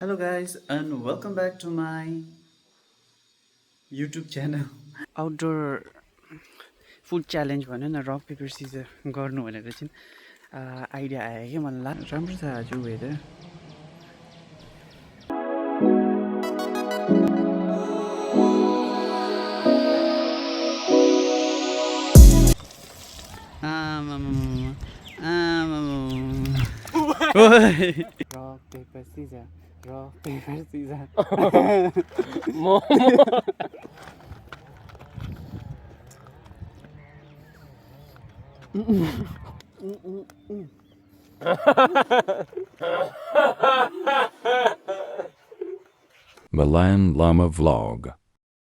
Hello guys and welcome back to my YouTube channel. Outdoor food challenge भन्यो न rock paper Caesar गर्नु भनेर चाहिँ आइडिया आयो कि मलाई राम्रो छ आज weather rock paper scissor Milan Llama Vlog.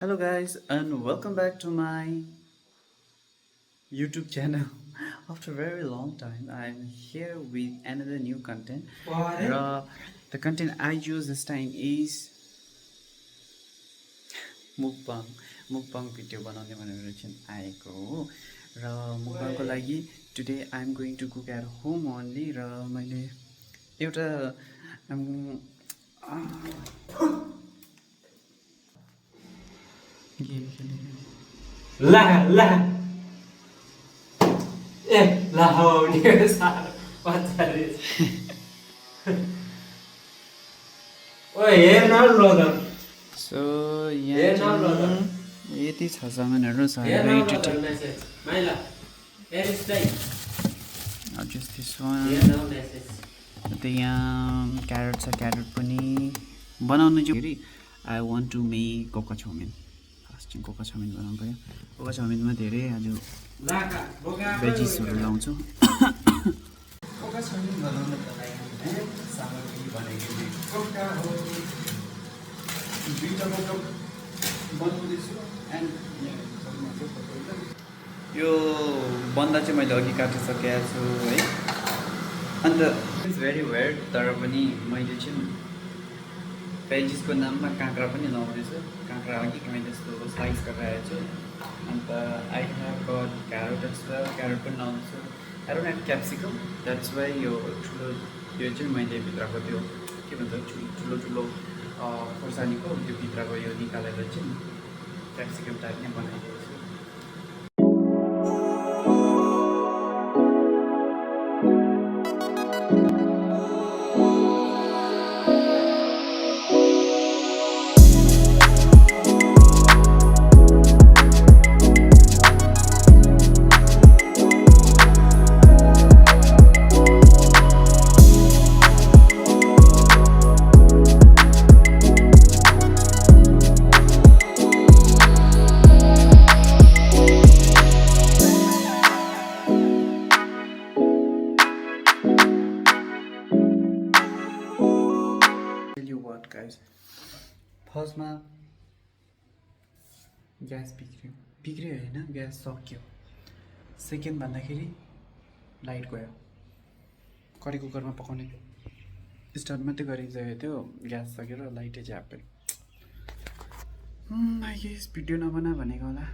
Hello guys and welcome back to my YouTube channel. After a very long time I'm here with another new content. The content I use this time is mukbang video बनाउने भनेर चाहिँ आएको हो र mukbangको लागि today I'm going to cook at home only र मैले एउटा गेम खेलेको ला ला ए ला हो नि सारो पछाडी ओए हेर न ल सो यहाँ यति छ सामानहरू छ ready to take माइला hair style just this one यहाँ क्यारेट छ क्यारेट पनि बनाउनु चाहिँ I want to make Koka chow mein first चाहिँ कोका चाउमिन बनाउनु पऱ्यो कोका चाउमिनमा धेरै आज भेजिसहरू लाउँछु कोका चाउमिन बनाउनुको लागि सामग्री भनेको कोका हो दुईवटा कोका बनाउँदैछु एन्ड यो बन्दा चाहिँ मैले अघि काटिसकेको छु है अन्त इट्स भेरी वेयर्ड तर पनि मैले चाहिँ भेजिसको नाममा काँक्रा पनि लाउँदैछु काँक्रा अघि मैले यस्तो स्लाइस गरेर आएको छु and I have got carrot carrot पनि लाउँदैछु carrot and capsicum that's why यो ठुलो यो चाहिँ मैले भित्रको त्यो के भन्छ ठुलो ठुलो खोर्सानीको त्यो भित्रको यो निकालेर चाहिँ क्याप्सिकम टाइप नै बनाइदिएको छु फर्स्टमा ग्यास बिग्रियो होइन ग्यास सक्यो सेकेन्ड भन्दाखेरि लाइट गयो कडी कुकरमा पकाउने स्टार्ट मात्रै गरिसकेको थियो ग्यास सकेर लाइटै च्याप्यो भिडियो नबना भनेको होला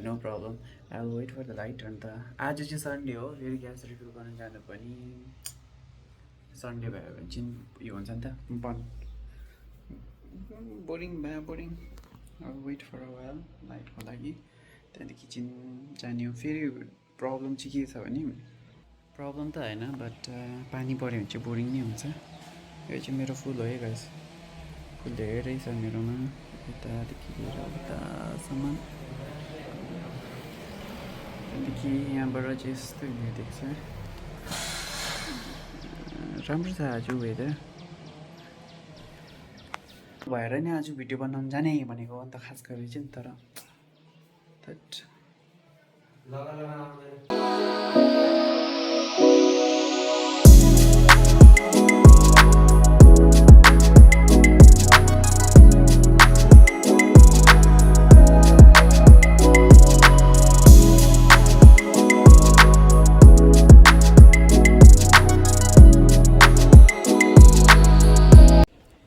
no problem I will wait for the light अन्त आज चाहिँ सन्डे हो फेरि ग्यास रिफिल गर्न जानु पनि सन्डे भयो भने चाहिँ यो हुन्छ नि त बन्द बोरिङ भयो बोरिङ अब वेट फर अ वाइल लाइटको लागि त्यहाँदेखि किचन जाने हो फेरि प्रब्लम चाहिँ के छ भने प्रब्लम त होइन बट पानी पऱ्यो भने चाहिँ बोरिङ नै हुन्छ यो चाहिँ मेरो फुल हो है गाइस फुल धेरै छ मेरोमा यतादेखि लिएर उतासम्म त्यहाँदेखि यहाँबाट चाहिँ यस्तो भ्यू देख्छ राम्रो छ आज वेदर भएर नि आज भिडियो बनाउनु जाने भनेको अन्त खास गरी चाहिँ तर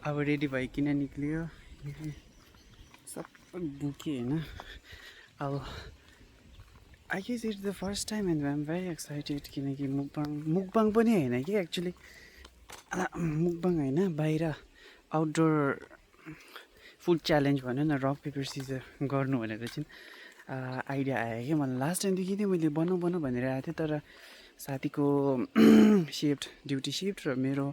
अब रेडी भइकन निक्लियो सबै बुके होइन अब I guess it's the first time and I am very excited किनकि मुकबाङ पनि होइन कि एक्चुली मुकबाङ होइन बाहिर आउटडोर फुड च्यालेन्ज भन्यो न रक पेपर सिजर गर्नु भनेर चाहिँ आइडिया आयो कि मलाई लास्ट टाइमदेखि नै मैले बनाऊ भनेर आएको थिएँ तर साथीको सिफ्ट ड्युटी सिफ्ट र मेरो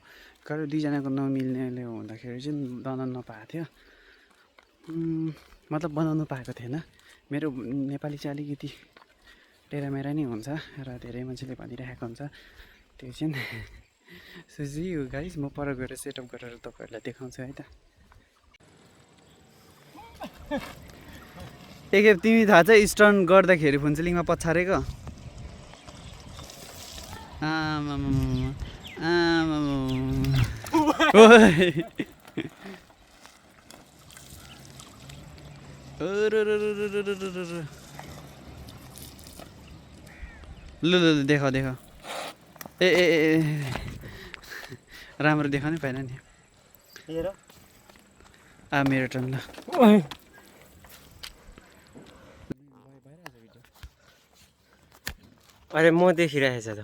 घर दुईजनाको नमिल्नेले हुँदाखेरि चाहिँ बनाउनु नपाएको थियो मतलब बनाउनु पाएको थिएन मेरो नेपाली चाहिँ अलिकति टेरामेरा नै हुन्छ र धेरै मान्छेले भनिरहेको हुन्छ त्यो चाहिँ सुझियो गाइस म पर गएर सेटअप गरेर तपाईँहरूलाई देखाउँछु है त एकखेप तिमी थाहा छ स्टर्न गर्दाखेरि फुन्चलिङमा पछारेको लु देखाऊ ए राम्रो देखाउनै पाएन नि मेरो टर्न ल अरे म देखिरहेछ त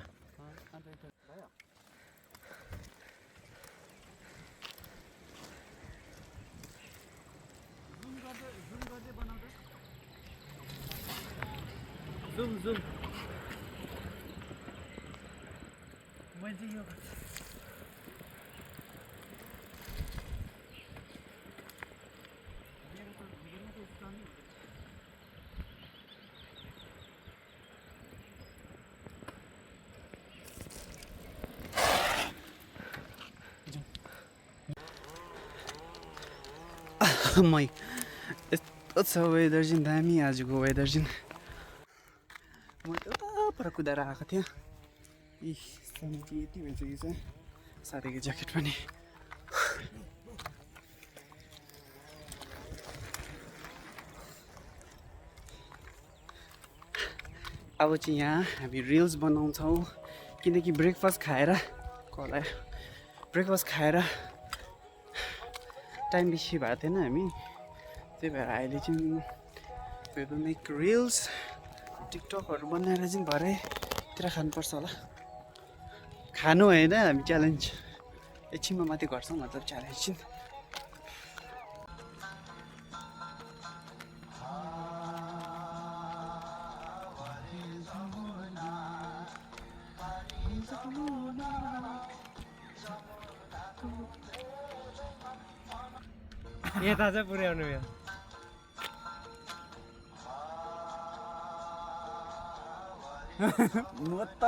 जुम मैले यो मै यस्तो छ वेदर चाहिँ दामी आजको वेदर चाहिँ म त पर कुदाएर आएको थिएँ समिति यति भइसकेको छ साथीको ज्याकेट पनि अब चाहिँ यहाँ हामी रिल्स बनाउँछौँ किनकि ब्रेकफास्ट खाएर टाइम बेसी भएको थिएन हामी त्यही भएर अहिले चाहिँ मेक रिल्स टिकटकहरू बनाएर चाहिँ भरेतिर खानुपर्छ होला खानु होइन हामी च्यालेन्ज एकछिनमा मात्रै गर्छौँ मतलब च्यालेन्ज चाहिँ यता चाहिँ पुर्याउनु यो म त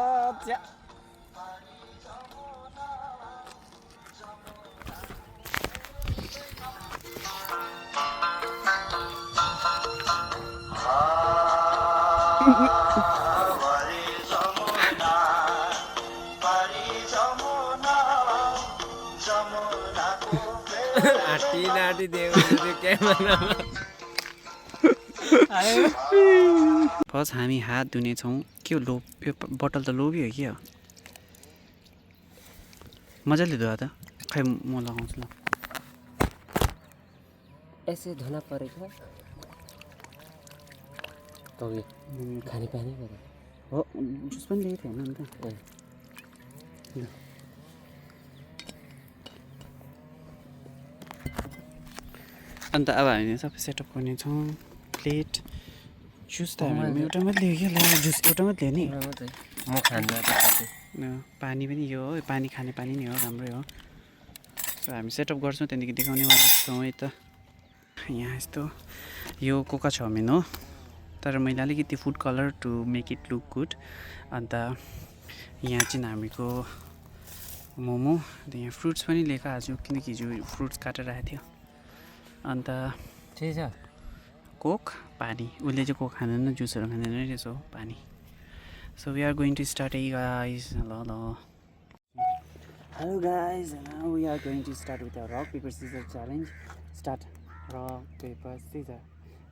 आटी दिएको क्यामेरामा फर्स्ट हामी हात धुनेछौँ के हो लोभ यो बोतल त लोभी हो कि हो मजाले धुवा त खै म लगाउँछु ल यसै धुना परेको तपाईँ खाने पानी हो जुस पनि ल्याएको थिएन नि त अन्त अब हामी सबै सेटअप गर्नेछौँ प्लेट जुस त हामी एउटा मात्रै लियो क्या जुस एउटा मात्रै हो नि म खान्न पानी पनि यो हो पानी खाने पानी नै हो राम्रै हो सो हामी सेटअप गर्छौँ त्यहाँदेखि देखाउनेवाला छौँ है त यहाँ यस्तो यो कोका चाउमिन हो तर मैले अलिकति food colour to make it look good अन्त यहाँ चाहिँ हामीको मोमो अन्त यहाँ फ्रुट्स पनि लिएको आज किनकि हिजो फ्रुट्स काटेर आएको थियो अन्त ठिक छ कोक पानी उसले चाहिँ कोक खाँदैन जुसहरू खाँदैन रहेछ हो पानी so we are going to start है गाइज ल hello guys we are going to start with rock paper scissor challenge start rock paper scissor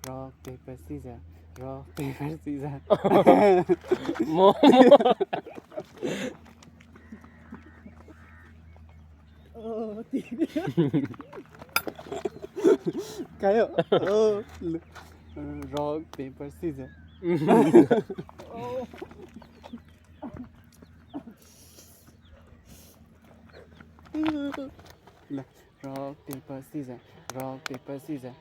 rock paper scissor rock paper scissor खायो रक पेपर सिजर ल rock paper scissors, rock paper scissors.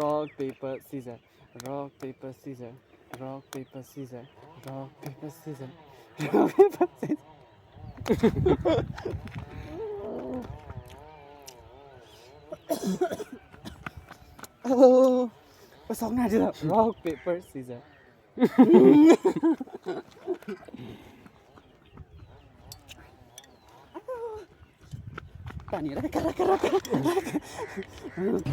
Rock paper scissors, rock paper scissors, rock paper scissors, rock paper scissors, rock paper scissors. Oh, 2 นาทีแล้ว rock paper scissors. पानी रख रख रख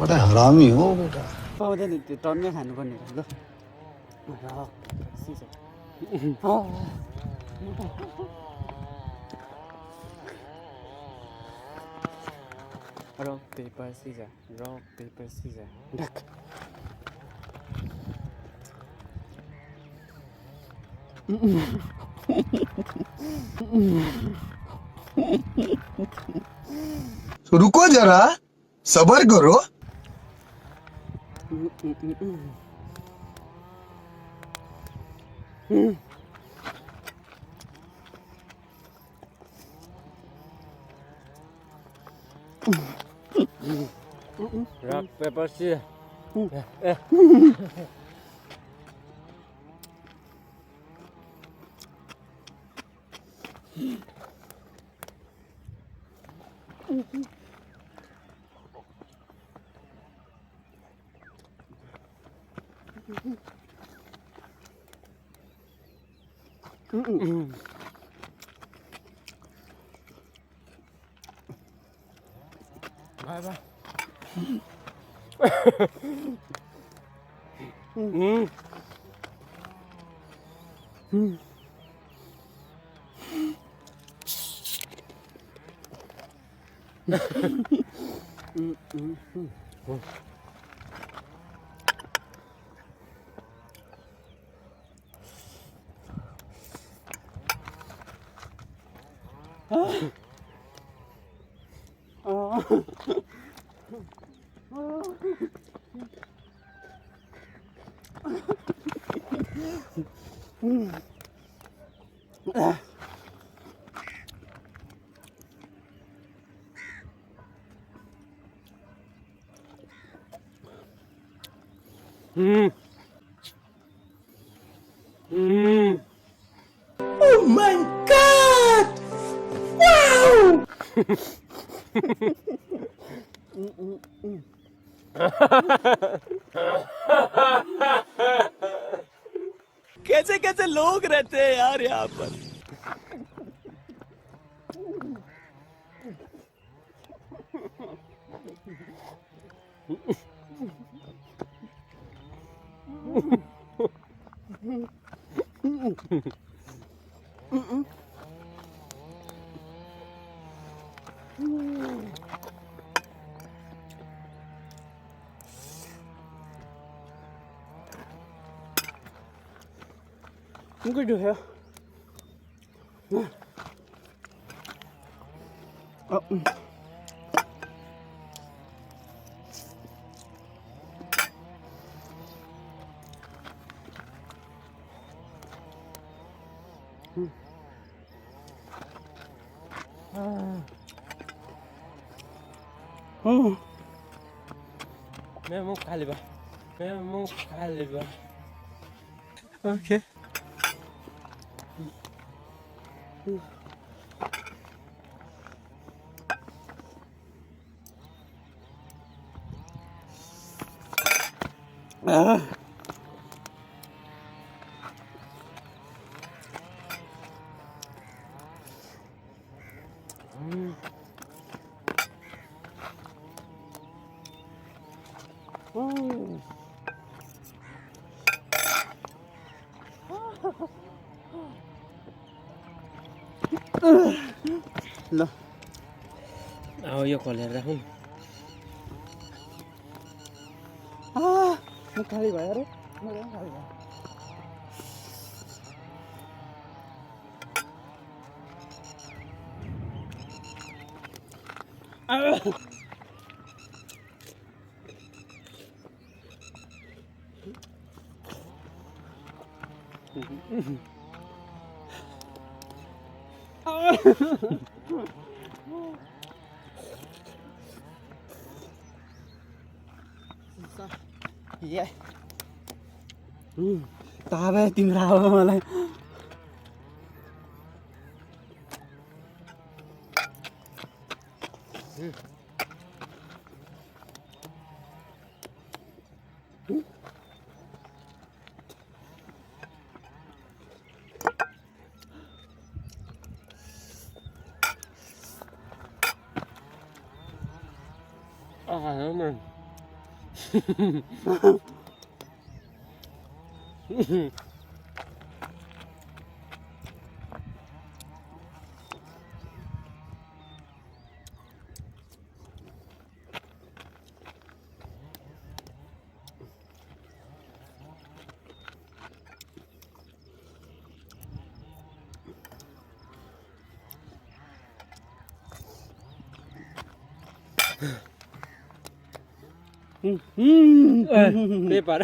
बड़ा हरामी हो बेटा पाउँदैन त्यो टन्नै खानुपर्ने ल rock paper scissors. Rock paper scissors, rock paper scissors. Duck. रुको जरा सबर करो Rock, paper, scissors. Bye bye. Oh my god wow कैसे कैसे लोग रहते हैं यार यहाँ पर I'm gonna do here. Oh. Oh. Meu calibre. Meu calibre. Okay. ल अब यो खोलेर राखौँ म खाली भयो रे म खाली भयो या थाहा भयो तिम्रो अब मलाई पेपर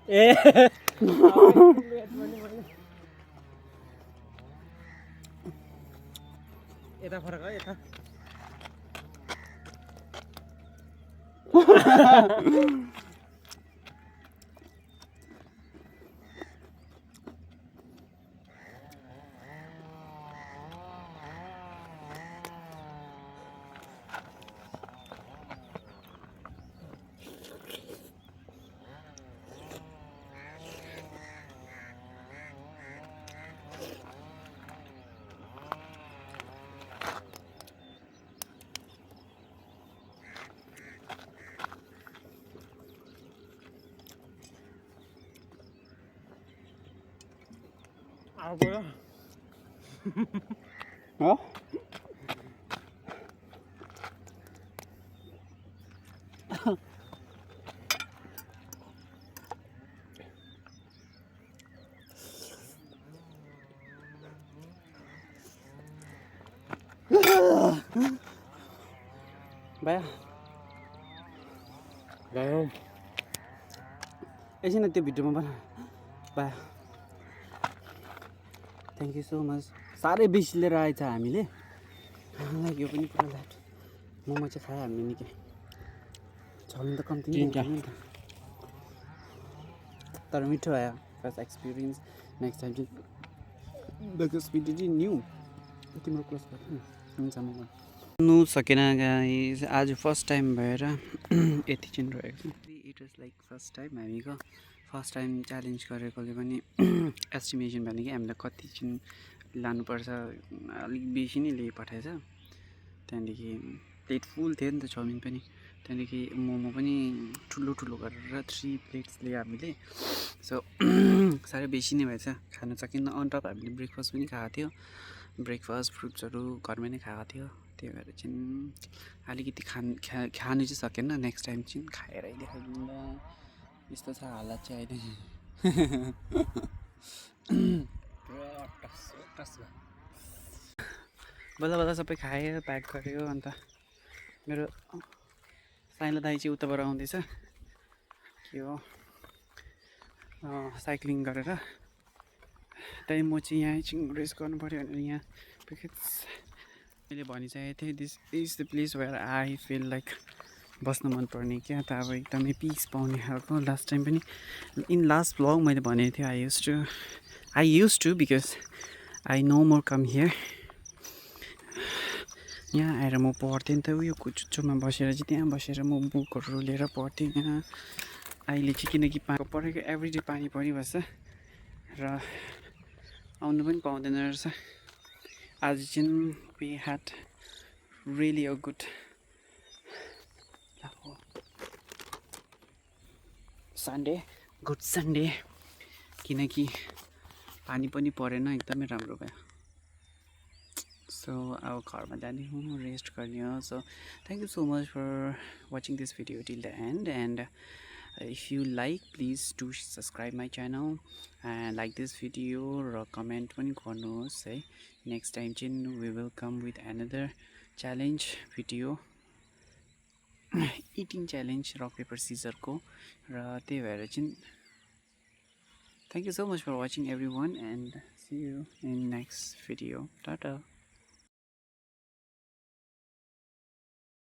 ए यता फरक है यता Apa? हो भया गयो एकछिन त्यो भिडियोमा बना भया थ्याङ्क यू सो मच साह्रै बेसी लिएर आएछ हामीले यो पनि पुरा लाट मोमो चाहिँ खायो हामीले निकै चाउमिन त कम्ती नै खायो नि त तर मिठो आयो फर्स्ट एक्सपिरियन्स नेक्स्ट टाइम चाहिँ बिकज वी डिडन्ट न्यू तिम्रो क्लोज भयो हुन्छ म नु सकेन गाइस आज फर्स्ट टाइम भएर यति चाहिँ रहेको छु it was like first time हामीको फर्स्ट टाइम च्यालेन्ज गरेकोले पनि एस्टिमेसन भने कि हामीलाई कति चाहिँ लानुपर्छ अलिक बेसी नै ल्याइ पठाएछ त्यहाँदेखि प्लेट फुल थियो नि त चाउमिन पनि त्यहाँदेखि मोमो पनि ठुलो ठुलो गरेर 3 प्लेट्स लियो हामीले सो साह्रै बेसी नै भएछ खानु सकिन्न अन टप हामीले ब्रेकफास्ट पनि खाएको थियो ब्रेकफास्ट फ्रुट्सहरू घरमै नै खाएको थियो त्यही भएर चाहिँ अलिकति खानु चाहिँ सकेन नेक्स्ट टाइम चाहिँ खाएरै देखाइदिउँला यस्तो छ हालत चाहिँ अहिले बल्ल बल्ल सबै खायो प्याक गऱ्यो अन्त मेरो साइला दाइ चाहिँ उताबाट आउँदैछ के हो साइक्लिङ गरेर त्यही म चाहिँ यहाँ एकछिन रेस्ट गर्नु पऱ्यो भनेर यहाँ बिकज मैले भनिसकेको थिएँ this is the place where I feel like बस्न मनपर्ने क्या त अब एकदमै पिस पाउने खालको लास्ट टाइम पनि इन लास्ट भ्लग मैले भनेको थिएँ I use to because I no more come here यहाँ आएर म पढ्थेँ नि त उयो कुचुच्चोमा बसेर चाहिँ त्यहाँ बसेर म बुकहरू लिएर पढ्थेँ यहाँ अहिले चाहिँ किनकि पढेको एभ्रिडे पानी परिबस्छ र आउनु पनि पाउँदैन रहेछ आज चाहिँ we had really a good Sunday good Sunday किनकि पानी पनि परेन एकदमै राम्रो भयो सो अब घरमा जाने हो रेस्ट गर्ने हो so thank you so much for watching this video till the end If you like, please do subscribe my channel and like this video र comment पनि गर्नुहोस् है. Next time चाहिँ we will come with another challenge video. Eating challenge rock paper scissors को र त्यही भएर चाहिँ thank you so much for watching everyone and see you in next video. Tata.